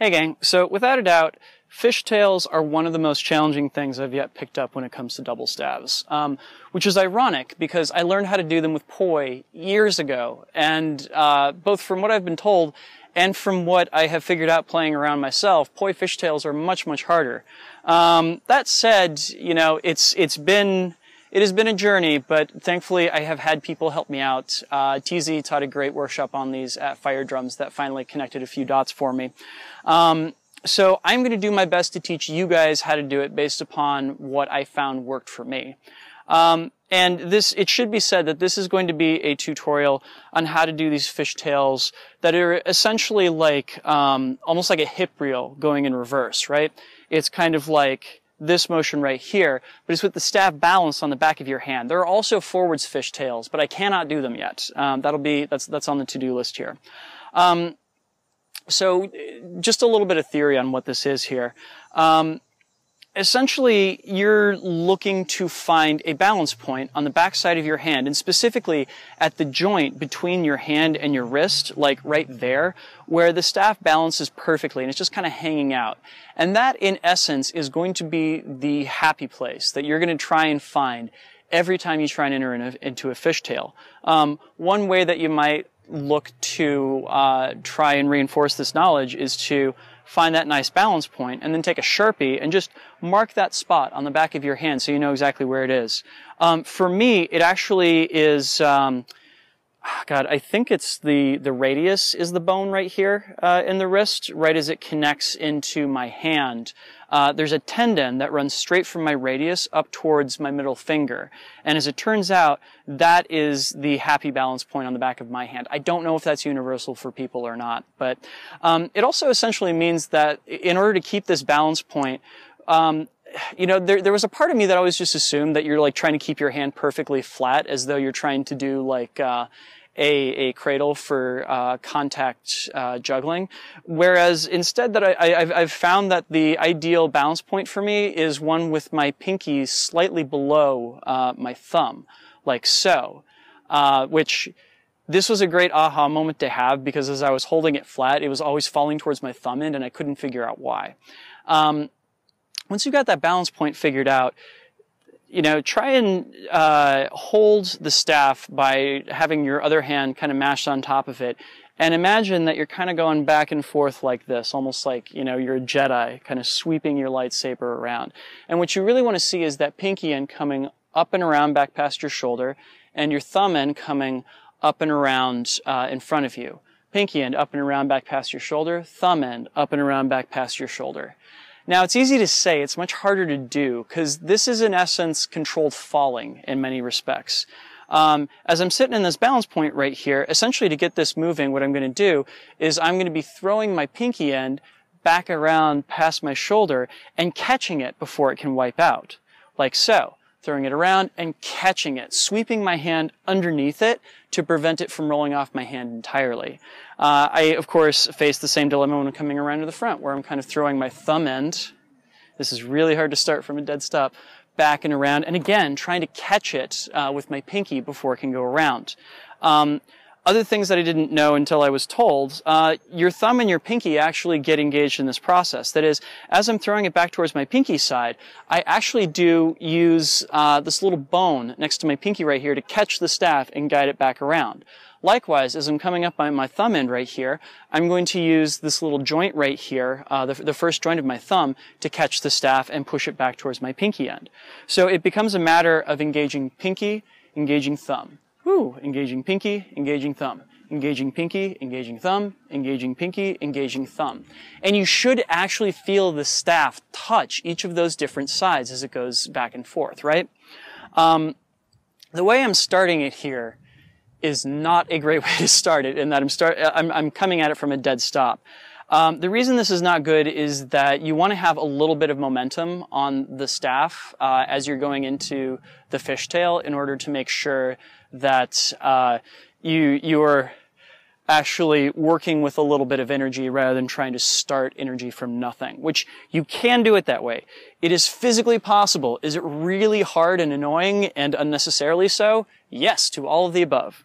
Hey gang, so without a doubt, fishtails are one of the most challenging things I've yet picked up when it comes to double stabs, which is ironic because I learned how to do them with poi years ago, and both from what I've been told and from what I have figured out playing around myself, poi fishtails are much, much harder. That said, you know, it has been a journey, but thankfully I have had people help me out. TZ taught a great workshop on these at Fire Drums that finally connected a few dots for me. So I'm going to do my best to teach you guys how to do it based upon what I found worked for me. And it should be said that this is going to be a tutorial on how to do these fishtails that are essentially like, almost like a hip reel going in reverse, right? It's kind of like this motion right here, but it's with the staff balanced on the back of your hand. There are also forwards fishtails, but I cannot do them yet. That's on the to-do list here. So just a little bit of theory on what this is here. Essentially, you're looking to find a balance point on the back side of your hand, and specifically at the joint between your hand and your wrist, like right there, where the staff balances perfectly and it's just kind of hanging out. And that, in essence, is going to be the happy place that you're going to try and find every time you try and enter into a fishtail. One way that you might look to try and reinforce this knowledge is to find that nice balance point and then take a Sharpie and just mark that spot on the back of your hand so you know exactly where it is. For me, it actually is, God, I think it's the radius is the bone right here in the wrist, right as it connects into my hand. There's a tendon that runs straight from my radius up towards my middle finger. And as it turns out, that is the happy balance point on the back of my hand. I don't know if that's universal for people or not, but it also essentially means that in order to keep this balance point, you know, there was a part of me that always just assumed that you're like trying to keep your hand perfectly flat as though you're trying to do like a cradle for contact juggling, whereas instead that I've found that the ideal balance point for me is one with my pinky slightly below my thumb, like so, which this was a great aha moment to have because as I was holding it flat, it was always falling towards my thumb end and I couldn't figure out why. Once you've got that balance point figured out, you know, try and hold the staff by having your other hand kind of mashed on top of it. And imagine that you're kind of going back and forth like this, almost like, you know, you're a Jedi, kind of sweeping your lightsaber around. And what you really want to see is that pinky end coming up and around back past your shoulder, and your thumb end coming up and around in front of you. Pinky end up and around back past your shoulder, thumb end up and around back past your shoulder. Now, it's easy to say, it's much harder to do, because this is in essence controlled falling in many respects. As I'm sitting in this balance point right here, essentially to get this moving, what I'm going to do is I'm going to be throwing my pinky end back around past my shoulder and catching it before it can wipe out, like so. Throwing it around and catching it, sweeping my hand underneath it to prevent it from rolling off my hand entirely. I, of course, face the same dilemma when I'm coming around to the front, where I'm kind of throwing my thumb end. This is really hard to start from a dead stop. Back and around, and again, trying to catch it with my pinky before it can go around. Other things that I didn't know until I was told, your thumb and your pinky actually get engaged in this process. That is, as I'm throwing it back towards my pinky side, I actually do use this little bone next to my pinky right here to catch the staff and guide it back around. Likewise, as I'm coming up by my thumb end right here, I'm going to use this little joint right here, the first joint of my thumb, to catch the staff and push it back towards my pinky end. So it becomes a matter of engaging pinky, engaging thumb. Woo, engaging pinky, engaging thumb. Engaging pinky, engaging thumb, engaging pinky, engaging thumb. And you should actually feel the staff touch each of those different sides as it goes back and forth, right? The way I'm starting it here is not a great way to start it, in that I'm coming at it from a dead stop. The reason this is not good is that you want to have a little bit of momentum on the staff as you're going into the fishtail in order to make sure that you're actually working with a little bit of energy rather than trying to start energy from nothing, which you can do it that way. It is physically possible. Is it really hard and annoying and unnecessarily so? Yes, to all of the above.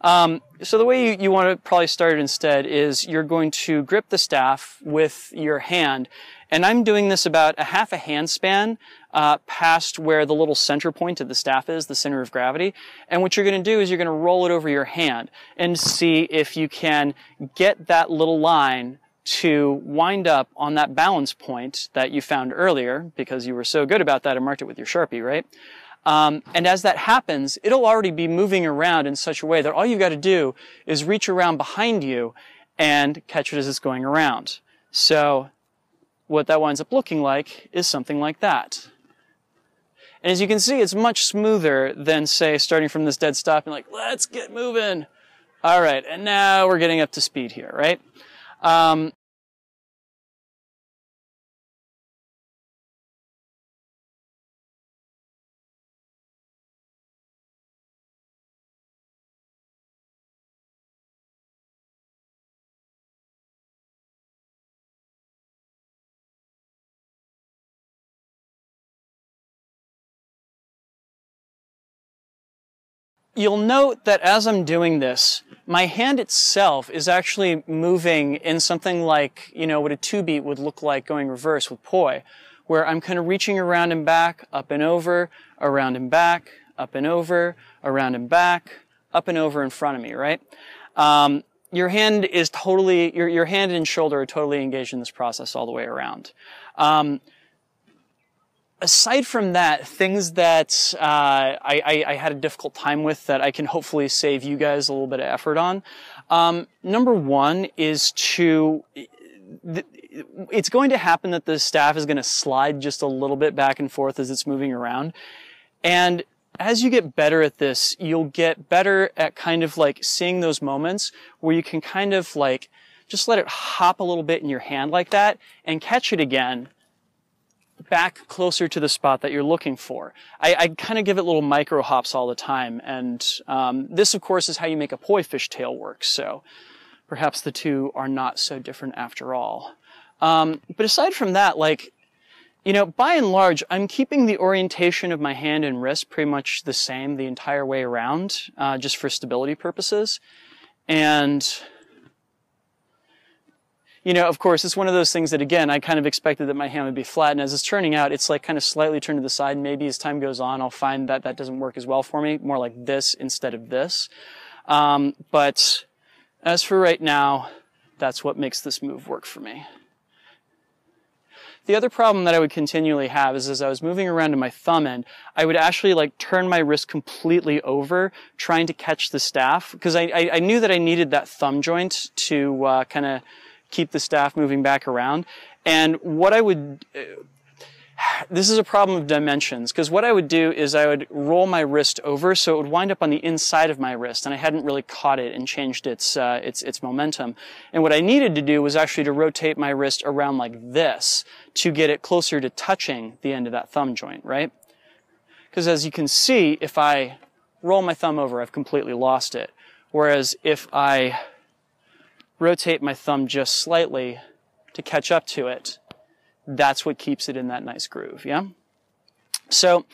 So the way you want to probably start it instead is you're going to grip the staff with your hand, and I'm doing this about a half a hand span past where the little center point of the staff is, the center of gravity. And what you're going to do is you're going to roll it over your hand and see if you can get that little line to wind up on that balance point that you found earlier, because you were so good about that and marked it with your Sharpie, right? And as that happens, it'll already be moving around in such a way that all you've got to do is reach around behind you and catch it as it's going around. So what that winds up looking like is something like that. And as you can see, it's much smoother than, say, starting from this dead stop and like, let's get moving. All right, and now we're getting up to speed here, right? You'll note that as I'm doing this, my hand itself is actually moving in something like, you know, what a 2-beat would look like going reverse with poi, where I'm kind of reaching around and back, up and over, around and back, up and over, around and back, up and over in front of me, right? Your hand is totally, your hand and shoulder are totally engaged in this process all the way around. Aside from that, things that I had a difficult time with that I can hopefully save you guys a little bit of effort on. Number one is it's going to happen that the staff is going to slide just a little bit back and forth as it's moving around. And as you get better at this, you'll get better at kind of like seeing those moments where you can kind of like just let it hop a little bit in your hand like that and catch it again back closer to the spot that you're looking for. I kind of give it little micro hops all the time, and this of course is how you make a poi fishtail work, so perhaps the two are not so different after all. But aside from that, like, you know, by and large, I'm keeping the orientation of my hand and wrist pretty much the same the entire way around, just for stability purposes. And you know, of course, it's one of those things that, again, I kind of expected that my hand would be flat, and as it's turning out, it's like kind of slightly turned to the side. Maybe as time goes on, I'll find that that doesn't work as well for me, more like this instead of this. But as for right now, that's what makes this move work for me. The other problem that I would continually have is as I was moving around to my thumb end, I would actually like turn my wrist completely over trying to catch the staff, because I knew that I needed that thumb joint to kind of keep the staff moving back around. And what I would, this is a problem of dimensions, because what I would do is I would roll my wrist over so it would wind up on the inside of my wrist, and I hadn't really caught it and changed its momentum. And what I needed to do was actually to rotate my wrist around like this to get it closer to touching the end of that thumb joint, right? Because as you can see, if I roll my thumb over, I've completely lost it. Whereas if I rotate my thumb just slightly to catch up to it, that's what keeps it in that nice groove, yeah? So,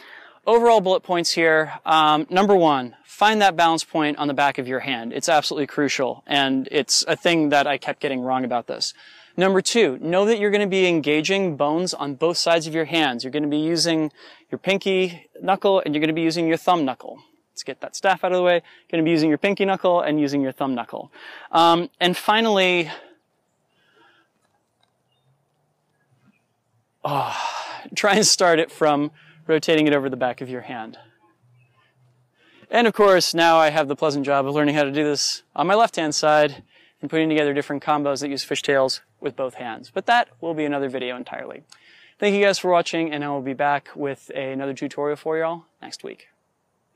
overall bullet points here. Number one, find that balance point on the back of your hand. It's absolutely crucial, and it's a thing that I kept getting wrong about this. Number two, know that you're going to be engaging bones on both sides of your hands. You're going to be using your pinky knuckle, and you're going to be using your thumb knuckle. Let's get that staff out of the way. You're going to be using your pinky knuckle and using your thumb knuckle. And finally, try and start it from rotating it over the back of your hand. And of course, now I have the pleasant job of learning how to do this on my left-hand side and putting together different combos that use fishtails with both hands. But that will be another video entirely. Thank you guys for watching, and I will be back with another tutorial for y'all next week.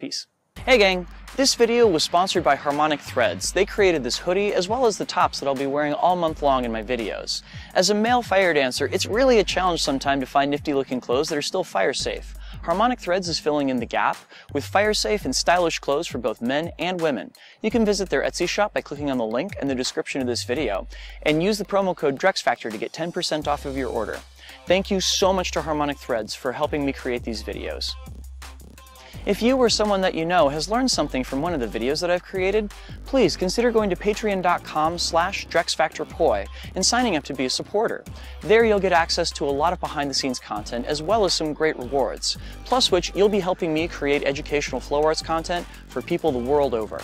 Peace. Hey gang, this video was sponsored by Harmonic Threads. They created this hoodie as well as the tops that I'll be wearing all month long in my videos. As a male fire dancer, it's really a challenge sometimes to find nifty looking clothes that are still fire safe. Harmonic Threads is filling in the gap with fire safe and stylish clothes for both men and women. You can visit their Etsy shop by clicking on the link in the description of this video and use the promo code DrexFactor to get 10% off of your order. Thank you so much to Harmonic Threads for helping me create these videos. If you or someone that you know has learned something from one of the videos that I've created, please consider going to patreon.com/DrexFactorPoi and signing up to be a supporter. There you'll get access to a lot of behind-the-scenes content as well as some great rewards, plus which you'll be helping me create educational flow arts content for people the world over.